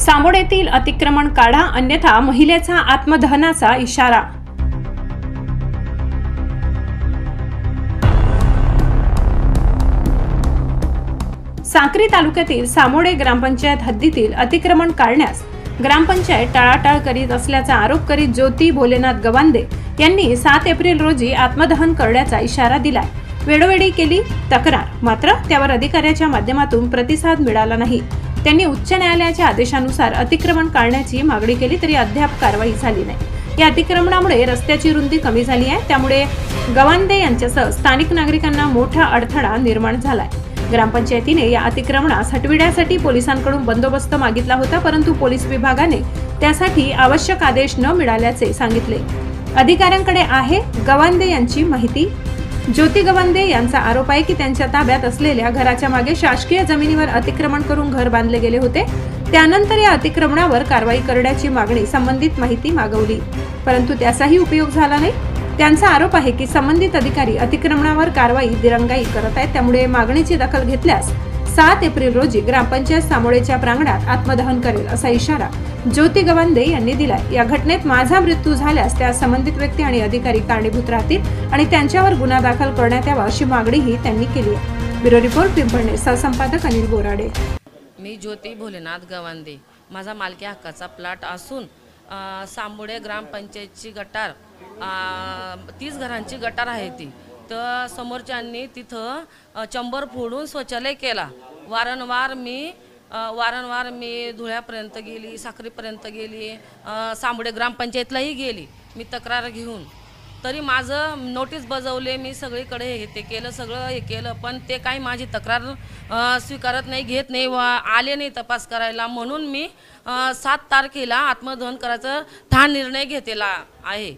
सामोडेतील अतिक्रमण काढा अन्यथा महिलेचा आत्मदहनाचा इशारा। साक्री तालुक्यातील सामोडे ग्रामपंचायत हद्दीतील अतिक्रमण काढण्यास ग्रामपंचायत टाळाटाळ करीत असल्याचा आरोप करीत ज्योती भोलेनाथ गवांदे यांनी 7 एप्रिल रोजी आत्मदहन करण्याचा इशारा दिलाय। वेळोवेळी केली तक्रार, मात्र त्यावर अधिकाऱ्याच्या माध्यमातून प्रतिसाद मिळाला नाही। त्यांनी उच्च न्यायालयाच्या आदेशानुसार अतिक्रमण काढण्याची मागणी केली तरी अद्याप कारवाई झाली नाही। या अतिक्रमणामुळे रस्त्याची रुंदी कमी झाली आहे, त्यामुळे गवांदे यांच्यासह स्थानिक नागरिकांना मोठा अडथळा निर्माण झालाय। ग्रामपंचायतीने या अतिक्रमणास हटविण्यासाठी पोलिसांकडून बंदोबस्त मागितला होता, परंतु पोलीस विभागाने त्यासाठी आवश्यक आदेश न मिळाल्याचे सांगितले। अधिकाऱ्यांकडे आहे गवांदे यांची माहिती। ज्योती गवांदे यांचा आरोप आहे की त्यांच्या ताब्यात असलेल्या घराच्या मागे शासकीय जमिनीवर अतिक्रमण करून घर बांधले गेले होते। त्यानंतर या अतिक्रमणावर कारवाई करण्याची मागणी संबंधित माहिती मागवली, परंतु त्याचाही उपयोग झाला नाही। त्यांचा आरोप आहे की संबंधित अधिकारी अतिक्रमणावर कारवाई दिरंगाई करत आहेत, त्यामुळे मागणीची दखल घेतल्यास 7 एप्रिल रोजी ग्रामपंचायत सामोडेच्या प्रांगणात आत्मदहन करेल असा इशारा ज्योती गवांदे यांनी दिलाय। या घटनेत माझा मृत्यू झाल्यास त्या संबंधित व्यक्ती आणि अधिकारी कारणीभूत राहतील आणि त्यांच्यावर गुन्हा दाखल करण्यात यावा अशी मागणीही त्यांनी केली आहे। ब्युरो रिपोर्ट पिंपळनेर, सहसंपादक अनिल बोराडे। मी ज्योती भोलेनाथ गवांदे, माझा मालकी हक्काचा प्लॉट असून सामोडे ग्रामपंचायतची गटार 30 घरांची गटार आहे ती, तर समोरच्यांनी तिथं चंबर फोडून शौचालय केला। वारंवार मी धुळ्यापर्यंत गेली, साक्रीपर्यंत गेली, सामोडे ग्रामपंचायतलाही गेली मी तक्रार घेऊन, तरी माझं नोटीस बजावले, मी सगळीकडे हे केलं, सगळं हे केलं, पण ते काही माझी तक्रार स्वीकारत नाही, घेत नाही, आले नाही तपास करायला। म्हणून मी 7 तारखेला आत्मदहन करायचा ठाण निर्णय घेतलेला आहे।